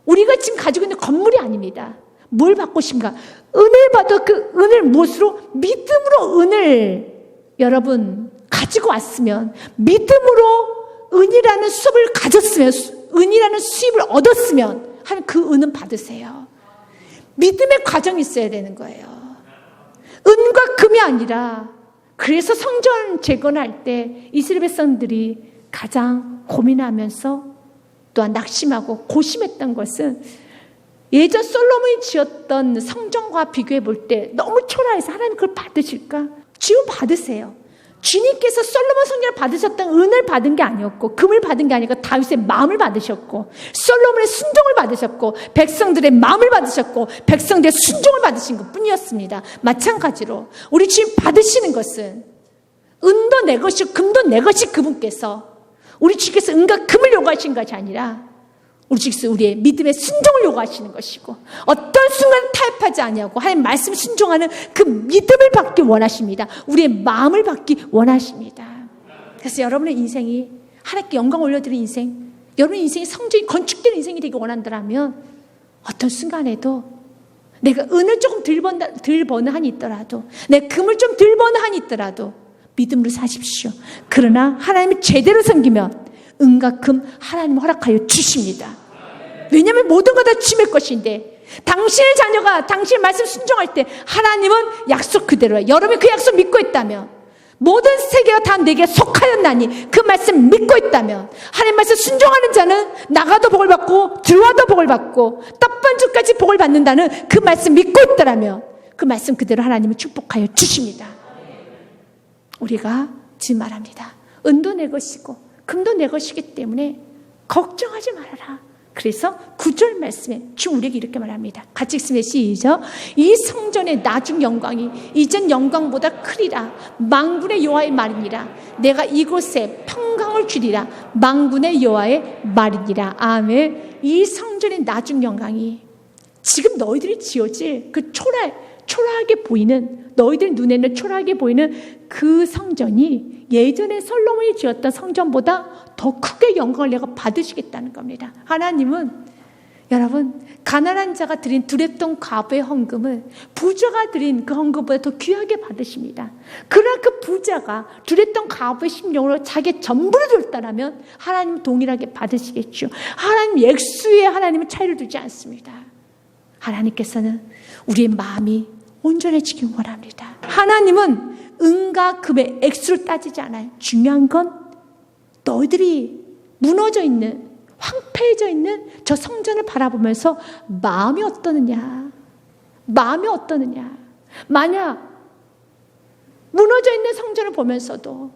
우리가 지금 가지고 있는 건물이 아닙니다. 뭘 받고 싶은가? 은을 받아 그 은을 무엇으로? 믿음으로 은을 여러분 가지고 왔으면 믿음으로 은이라는 수업을 가졌으면 은이라는 수입을 얻었으면 하는 그 은은 받으세요. 믿음의 과정이 있어야 되는 거예요. 은과 금이 아니라 그래서 성전 재건할 때 이스라엘 백성들이 가장 고민하면서 또한 낙심하고 고심했던 것은 예전 솔로몬이 지었던 성전과 비교해 볼 때 너무 초라해서 하나님 그걸 받으실까? 지금 받으세요. 주님께서 솔로몬 성전을 받으셨던 은을 받은 게 아니었고 금을 받은 게 아니고 다윗의 마음을 받으셨고 솔로몬의 순종을 받으셨고 백성들의 마음을 받으셨고 백성들의 순종을 받으신 것뿐이었습니다. 마찬가지로 우리 주님 받으시는 것은 은도 내 것이고 금도 내 것이 그분께서 우리 주께서 은과 금을 요구하신 것이 아니라 우리 주께서 우리의 믿음의 순종을 요구하시는 것이고 어떤 순간 타협하지 아니하고 하나님 말씀 순종하는 그 믿음을 받기 원하십니다. 우리의 마음을 받기 원하십니다. 그래서 여러분의 인생이 하나님께 영광 올려드리는 인생, 여러분의 인생이 성전이 건축되는 인생이 되기 원한다면 어떤 순간에도 내가 은을 조금 덜 버는 한이 있더라도 내 금을 좀 덜 버는 한이 있더라도 믿음으로 사십시오. 그러나 하나님을 제대로 섬기면 은과 금 하나님 허락하여 주십니다. 왜냐하면 모든 것 다 주님의 것인데 당신의 자녀가 당신의 말씀 순종할 때 하나님은 약속 그대로예요. 여러분이 그 약속 믿고 있다면 모든 세계가 다 내게 속하였나니 그 말씀 믿고 있다면, 하나님 말씀 순종하는 자는 나가도 복을 받고 들어와도 복을 받고 떡반죽까지 복을 받는다는 그 말씀 믿고 있더라면 그 말씀 그대로 하나님은 축복하여 주십니다. 우리가 지금 말합니다. 은도 내 것이고 금도 내 것이기 때문에 걱정하지 말아라. 그래서 9절 말씀에 지금 우리에게 이렇게 말합니다. 같이 읽습니다. 시작. 이 성전의 나중 영광이 이전 영광보다 크리라. 만군의 여호와의 말이니라. 내가 이곳에 평강을 주리라. 만군의 여호와의 말이니라. 아멘. 이 성전의 나중 영광이 지금 너희들이 지어질 그 초라하게 보이는, 너희들 눈에는 초라하게 보이는 그 성전이 예전에 솔로몬이 지었던 성전보다 더 크게 영광을 내가 받으시겠다는 겁니다. 하나님은 여러분, 가난한 자가 드린 두렙돈 과부의 헌금을 부자가 드린 그 헌금보다 더 귀하게 받으십니다. 그러나 그 부자가 두렙돈 과부의 심령으로 자기 전부를 줬다라면 하나님은 동일하게 받으시겠죠. 하나님 액수에 하나님은 차이를 두지 않습니다. 하나님께서는 우리의 마음이 온전해지길 원합니다. 하나님은 은과 금의 액수를 따지지 않아요. 중요한 건 너희들이 무너져 있는, 황폐해져 있는 저 성전을 바라보면서 마음이 어떠느냐. 마음이 어떠느냐. 만약 무너져 있는 성전을 보면서도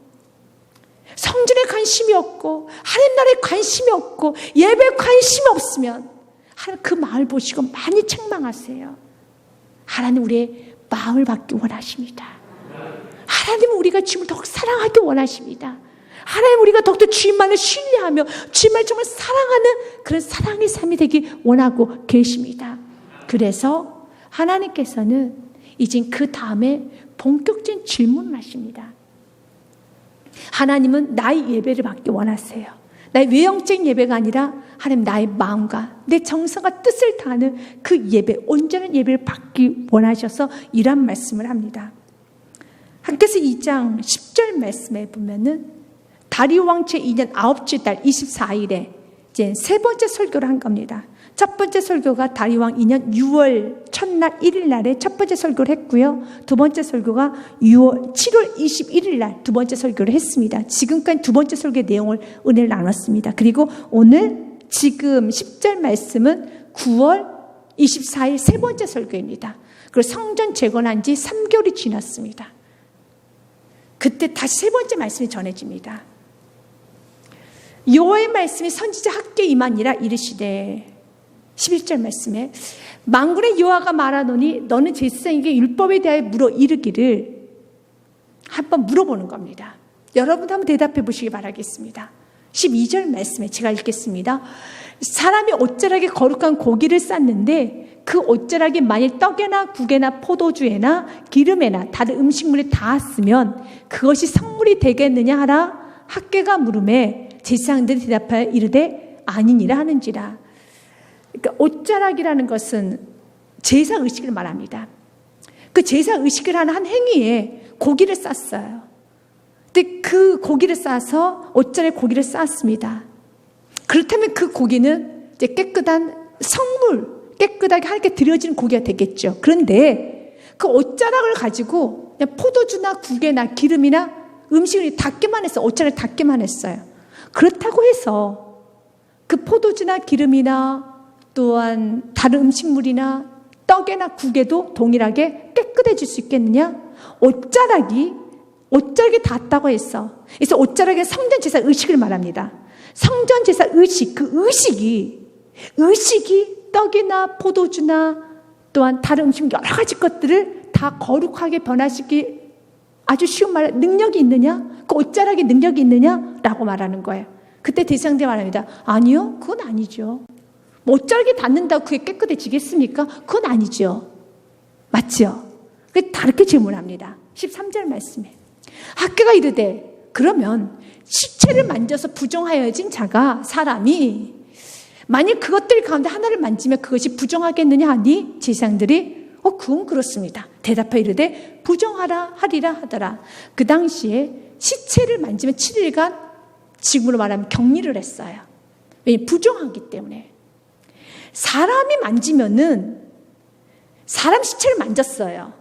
성전에 관심이 없고 하나님 나라에 관심이 없고 예배에 관심이 없으면 하나님 그 마음을 보시고 많이 책망하세요. 하나님 우리의 마음을 받기 원하십니다. 하나님은 우리가 주님을 더욱 사랑하기 원하십니다. 하나님 우리가 더욱더 주님만을 신뢰하며 주님을 정말 사랑하는 그런 사랑의 삶이 되기 원하고 계십니다. 그래서 하나님께서는 이제 그 다음에 본격적인 질문을 하십니다. 하나님은 나의 예배를 받기 원하세요. 나의 외형적인 예배가 아니라 하나님 나의 마음과 내 정성과 뜻을 다하는 그 예배, 온전한 예배를 받기 원하셔서 이런 말씀을 합니다. 함께서 2장 10절 말씀에 보면은 다리오 왕 제2년 9째 달 24일에 이제 세 번째 설교를 한 겁니다. 첫 번째 설교가 다리오 왕 2년 6월 첫날 1일 날에 첫 번째 설교를 했고요. 두 번째 설교가 7월 21일 날 두 번째 설교를 했습니다. 지금까지 두 번째 설교의 내용을 은혜를 나눴습니다. 그리고 오늘 지금 10절 말씀은 9월 24일 세 번째 설교입니다. 그리고 성전 재건한 지 3개월이 지났습니다. 그때 다시 세 번째 말씀이 전해집니다. 여호와의 말씀이 선지자 학개에 임하니라 이르시되, 11절 말씀에 만군의 여호와가 말하노니 너는 제사장에게 율법에 대하여 물어 이르기를, 한번 물어보는 겁니다. 여러분도 한번 대답해 보시기 바라겠습니다. 12절 말씀에 제가 읽겠습니다. 사람이 옷자락에 거룩한 고기를 쌌는데 그 옷자락이 만일 떡에나 국에나 포도주에나 기름에나 다른 음식물에 닿았으면 그것이 성물이 되겠느냐 하라. 학개가 물음에 제사장들이 대답하여 이르되 아니니라 하는지라. 그러니까 옷자락이라는 것은 제사 의식을 말합니다. 그 제사 의식을 하는 한 행위에 고기를 쌌어요. 근데 그 고기를 싸서 옷자락에 고기를 쌌습니다. 그렇다면 그 고기는 이제 깨끗한 성물, 깨끗하게 하나님께 드려지는 고기가 되겠죠. 그런데 그 옷자락을 가지고 그냥 포도주나 국에나 기름이나 음식을 닿기만 했어요. 옷자락을 닿기만 했어요. 그렇다고 해서 그 포도주나 기름이나 또한 다른 음식물이나 떡에나 국에도 동일하게 깨끗해질 수 있겠느냐? 옷자락이 닿았다고 했어. 그래서 옷자락의 성전제사 의식을 말합니다. 성전제사 의식, 그 의식이 떡이나 포도주나 또한 다른 음식 여러 가지 것들을 다 거룩하게 변화시키 아주 쉬운 말, 능력이 있느냐? 그 옷자락에 능력이 있느냐라고 말하는 거예요. 그때 대상들이 말합니다. 아니요, 그건 아니죠. 뭐 옷자락에 닿는다고 그게 깨끗해지겠습니까? 그건 아니죠. 맞죠? 다르게 질문합니다. 13절 말씀에 학개가 이르되 그러면 시체를 만져서 부정하여진 자가 사람이 만일 그것들 가운데 하나를 만지면 그것이 부정하겠느냐 하니 제사장들이 그건 그렇습니다. 대답하여 이르되 부정하라 하리라 하더라. 그 당시에 시체를 만지면 7일간 지금으로 말하면 격리를 했어요. 왜냐하면 부정하기 때문에. 사람이 만지면은 사람 시체를 만졌어요.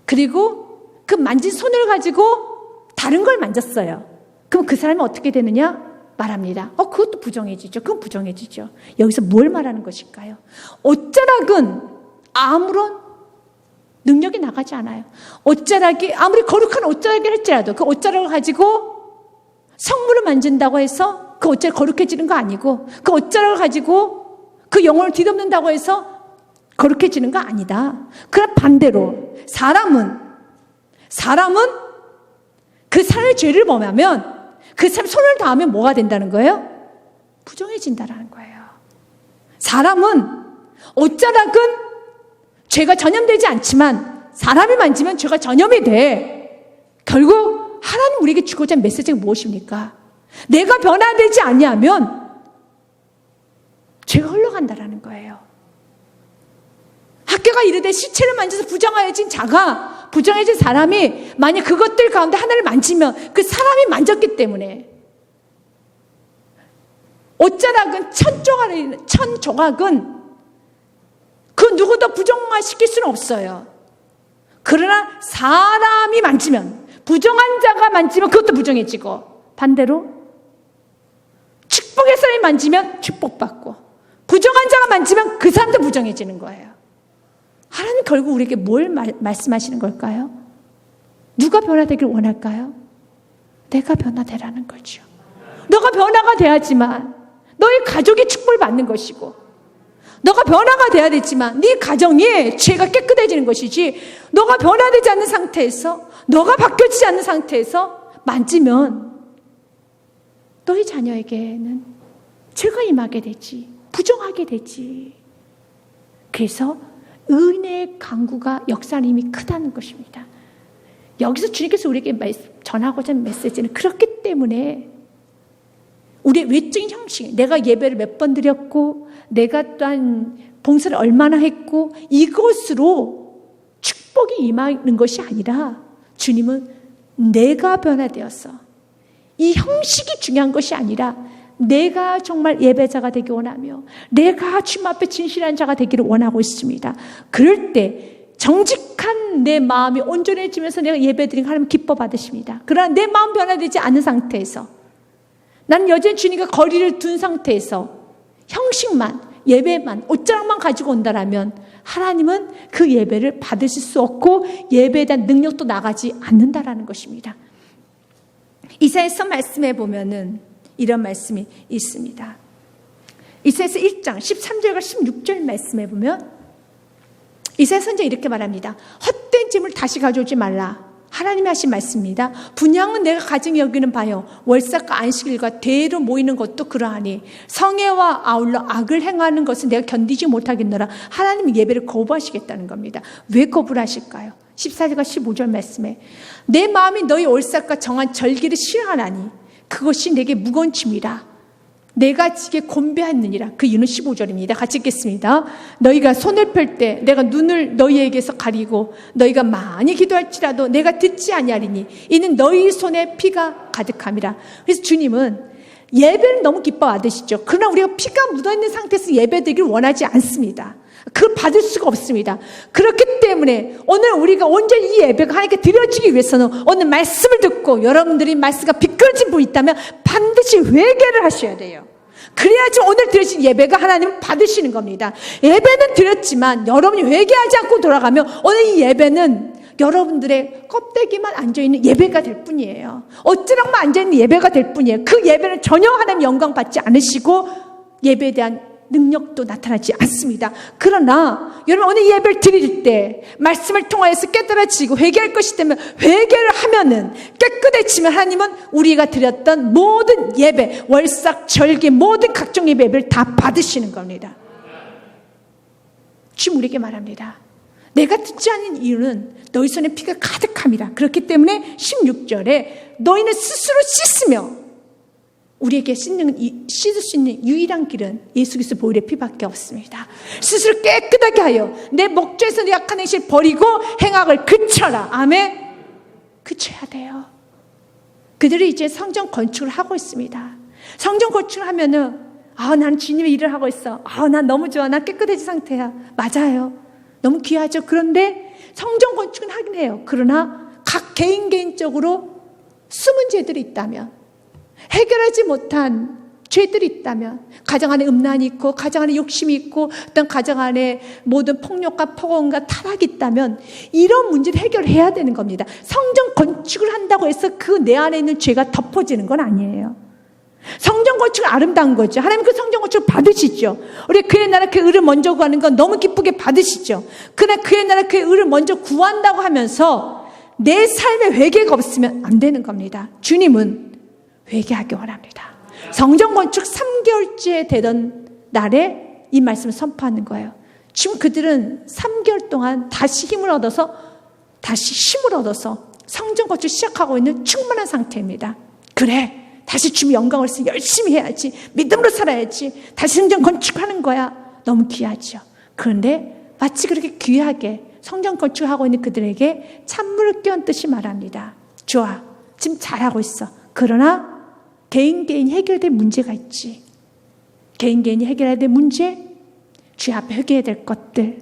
그리고 그 만진 손을 가지고 다른 걸 만졌어요. 그럼 그 사람이 어떻게 되느냐? 말합니다. 그것도 부정해지죠. 그건 부정해지죠. 여기서 뭘 말하는 것일까요? 옷자락은 아무런 능력이 나가지 않아요. 옷자락이 아무리 거룩한 옷자락이 할지라도 그 옷자락을 가지고 성물을 만진다고 해서 그 옷자락이 거룩해지는 거 아니고, 그 옷자락을 가지고 그 영혼을 뒤덮는다고 해서 거룩해지는 거 아니다. 그러나 반대로 사람은 그 사람의 죄를 범하면, 그 사람 손을 닿으면 뭐가 된다는 거예요? 부정해진다라는 거예요. 사람은, 옷자락은 죄가 전염되지 않지만 사람이 만지면 죄가 전염이 돼. 결국 하나님 우리에게 주고자 하는 메시지가 무엇입니까? 내가 변화되지 않냐면 죄가 흘러간다라는 거예요. 학교가 이르되 시체를 만져서 부정하여진 자가, 부정해진 사람이 만약 그것들 가운데 하나를 만지면 그 사람이 만졌기 때문에, 옷자락은 천 조각은 그 누구도 부정화시킬 수는 없어요. 그러나 사람이 만지면, 부정한 자가 만지면 그것도 부정해지고, 반대로 축복의 사람이 만지면 축복받고, 부정한 자가 만지면 그 사람도 부정해지는 거예요. 하나님 결국 우리에게 뭘 말씀하시는 걸까요? 누가 변화되길 원할까요? 내가 변화되라는 거죠. 너가 변화가 돼야지만 너의 가족이 축복을 받는 것이고, 너가 변화가 돼야 되지만 네 가정이 죄가 깨끗해지는 것이지, 너가 변화되지 않는 상태에서, 너가 바뀌어지지 않는 상태에서 만지면 너희 자녀에게는 죄가 임하게 되지, 부정하게 되지. 그래서 은혜의 강구가 역사님이 크다는 것입니다. 여기서 주님께서 우리에게 전하고자 하는 메시지는 그렇기 때문에 우리의 외적인 형식, 내가 예배를 몇 번 드렸고, 내가 또한 봉사를 얼마나 했고, 이것으로 축복이 임하는 것이 아니라, 주님은 내가 변화되어서, 이 형식이 중요한 것이 아니라 내가 정말 예배자가 되기 원하며 내가 주님 앞에 진실한 자가 되기를 원하고 있습니다. 그럴 때 정직한 내 마음이 온전해지면서 내가 예배드리는 하나님 기뻐 받으십니다. 그러나 내 마음 변화되지 않은 상태에서, 나는 여전히 주님과 거리를 둔 상태에서 형식만, 예배만, 옷자락만 가지고 온다라면 하나님은 그 예배를 받으실 수 없고 예배에 대한 능력도 나가지 않는다라는 것입니다. 이사야서 말씀해 보면은 이런 말씀이 있습니다. 이사야서 1장 13절과 16절 말씀해 보면 이사야 선지자 이렇게 말합니다. 헛된 짐을 다시 가져오지 말라. 하나님이 하신 말씀입니다. 분향은 내가 가증히 여기는 바요, 월삭과 안식일과 대로 모이는 것도 그러하니 성애와 아울러 악을 행하는 것은 내가 견디지 못하겠노라. 하나님이 예배를 거부하시겠다는 겁니다. 왜 거부를 하실까요? 14절과 15절 말씀에 내 마음이 너희 월삭과 정한 절기를 싫어하나니 그것이 내게 무거운 짐이라. 내가 지게 곤배하느니라. 그 이유는 15절입니다. 같이 읽겠습니다. 너희가 손을 펼 때 내가 눈을 너희에게서 가리고 너희가 많이 기도할지라도 내가 듣지 아니하리니 이는 너희 손에 피가 가득함이라. 그래서 주님은 예배를 너무 기뻐 받으시죠. 그러나 우리가 피가 묻어있는 상태에서 예배드리길 원하지 않습니다. 그걸 받을 수가 없습니다. 그렇기 때문에 오늘 우리가 온전히 이 예배가 하나님께 드려지기 위해서는 오늘 말씀을 듣고 여러분들이 말씀과 비껴진 분이 있다면 반드시 회개를 하셔야 돼요. 그래야지 오늘 드려진 예배가 하나님 받으시는 겁니다. 예배는 드렸지만 여러분이 회개하지 않고 돌아가면 오늘 이 예배는 여러분들의 껍데기만 앉아있는 예배가 될 뿐이에요. 어찌랑만 앉아있는 예배가 될 뿐이에요. 그 예배는 전혀 하나님 영광 받지 않으시고 예배에 대한 능력도 나타나지 않습니다. 그러나 여러분 오늘 예배를 드릴 때 말씀을 통하여서 깨달아지고 회개할 것이 되면 회개를 하면은 깨끗해지면 하나님은 우리가 드렸던 모든 예배, 월삭, 절기, 모든 각종 예배를 다 받으시는 겁니다. 주님 우리에게 말합니다. 내가 듣지 않는 이유는 너희 손에 피가 가득함이라. 그렇기 때문에 16절에 너희는 스스로 씻으며, 우리에게 씻을 수 있는 유일한 길은 예수 그리스도 보혈의 피밖에 없습니다. 스스로 깨끗하게 하여 내 목조에서 내 악한 행실을 버리고 행악을 그쳐라. 아멘. 그쳐야 돼요. 그들이 이제 성전 건축을 하고 있습니다. 성전 건축을 하면은 난 주님의 일을 하고 있어. 난 너무 좋아. 난 깨끗해진 상태야. 맞아요. 너무 귀하죠. 그런데 성전 건축은 하긴 해요. 그러나 각 개인적으로 숨은 죄들이 있다면, 해결하지 못한 죄들이 있다면, 가정 안에 음란이 있고 가정 안에 욕심이 있고 어떤 가정 안에 모든 폭력과 폭언과 타락이 있다면 이런 문제를 해결해야 되는 겁니다. 성전 건축을 한다고 해서 그 내 안에 있는 죄가 덮어지는 건 아니에요. 성전 건축은 아름다운 거죠. 하나님 그 성전 건축을 받으시죠. 우리 그의 나라 그의 의를 먼저 구하는 건 너무 기쁘게 받으시죠. 그러나 그의 나라 그의 의를 먼저 구한다고 하면서 내 삶에 회개가 없으면 안 되는 겁니다. 주님은 회개하기 원합니다. 성전 건축 3개월째 되던 날에 이 말씀을 선포하는 거예요. 지금 그들은 3개월 동안 다시 힘을 얻어서 성전 건축 시작하고 있는 충만한 상태입니다. 그래, 다시 주님 영광을 위해서 열심히 해야지, 믿음으로 살아야지, 다시 성전 건축하는 거야. 너무 귀하죠. 그런데 마치 그렇게 귀하게 성전 건축하고 있는 그들에게 찬물을 끼얹듯이 말합니다. 좋아, 지금 잘하고 있어. 그러나 개인이 해결될 문제가 있지. 개인이 해결해야 될 문제, 주 앞에 회개해야 될 것들,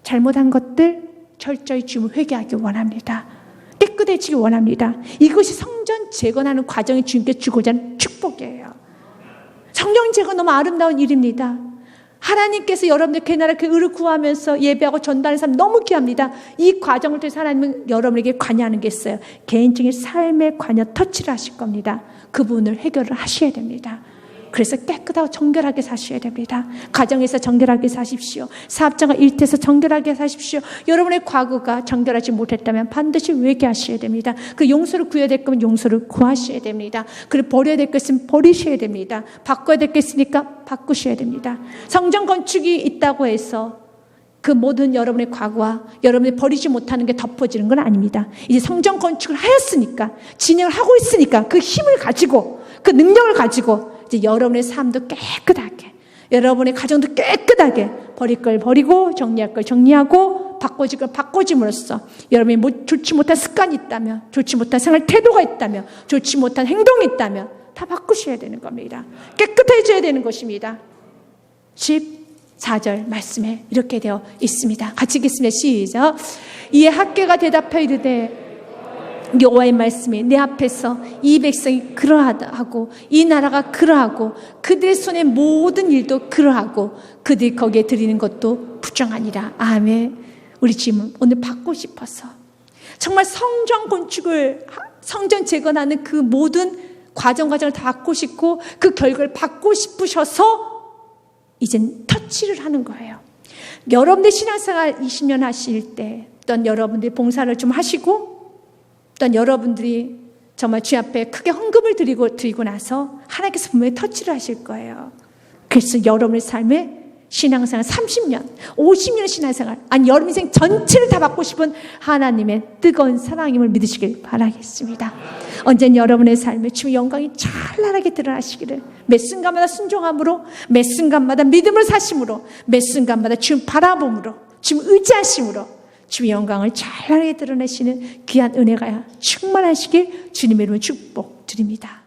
잘못한 것들 철저히 주님을 회개하기 원합니다. 깨끗해지기 원합니다. 이것이 성전 재건하는 과정이 주님께 주고자 하는 축복이에요. 성전 재건 너무 아름다운 일입니다. 하나님께서 여러분들 그 나라 그 의를 구하면서 예배하고 전달하는 사람 너무 귀합니다. 이 과정을 통해서 하나님은 여러분에게 관여하는 게 있어요. 개인적인 삶에 관여 터치를 하실 겁니다. 그 부분을 해결을 하셔야 됩니다. 그래서 깨끗하고 정결하게 사셔야 됩니다. 가정에서 정결하게 사십시오. 사업장과 일터에서 정결하게 사십시오. 여러분의 과거가 정결하지 못했다면 반드시 회개하셔야 됩니다. 그 용서를 구해야 될 거면 용서를 구하셔야 됩니다. 그리고 버려야 될 것은 버리셔야 됩니다. 바꿔야 될 게 있으니까 바꾸셔야 됩니다. 성전 건축이 있다고 해서 그 모든 여러분의 과거와 여러분이 버리지 못하는 게 덮어지는 건 아닙니다. 이제 성전 건축을 하였으니까, 진행을 하고 있으니까 그 힘을 가지고, 그 능력을 가지고 이제 여러분의 삶도 깨끗하게, 여러분의 가정도 깨끗하게, 버릴 걸 버리고 정리할 걸 정리하고 바꿔질 걸 바꿔짐으로써 여러분이 좋지 못한 습관이 있다면, 좋지 못한 생활 태도가 있다면, 좋지 못한 행동이 있다면 다 바꾸셔야 되는 겁니다. 깨끗해져야 되는 것입니다. 14절 말씀에 이렇게 되어 있습니다. 같이 읽겠습니다. 시작. 이에 학개가 대답하여 이르되, 여호와의 말씀이 내 앞에서 이 백성이 그러하고 이 나라가 그러하고 그들의 손의 모든 일도 그러하고 그들이 거기에 드리는 것도 부정하니라. 아멘. 우리 주님은 오늘 받고 싶어서 정말 성전 건축을, 성전 재건하는 그 모든 과정을 다 받고 싶고 그 결과를 받고 싶으셔서 이젠 터치를 하는 거예요. 여러분들 신앙생활 20년 하실 때 어떤 여러분들이 봉사를 좀 하시고 어떤 여러분들이 정말 주 앞에 크게 헌금을 드리고 나서 하나님께서 분명히 터치를 하실 거예요. 그래서 여러분의 삶에 신앙생활 30년, 50년 신앙생활, 아니 여러분 인생 전체를 다 받고 싶은 하나님의 뜨거운 사랑임을 믿으시길 바라겠습니다. 언젠 여러분의 삶에 주의 영광이 찬란하게 드러나시기를, 매 순간마다 순종함으로, 매 순간마다 믿음을 사심으로, 매 순간마다 주님 바라봄으로, 주님 의지하심으로 주의 영광을 찬란하게 드러내시는 귀한 은혜가 충만하시길 주님의 이름으로 축복드립니다.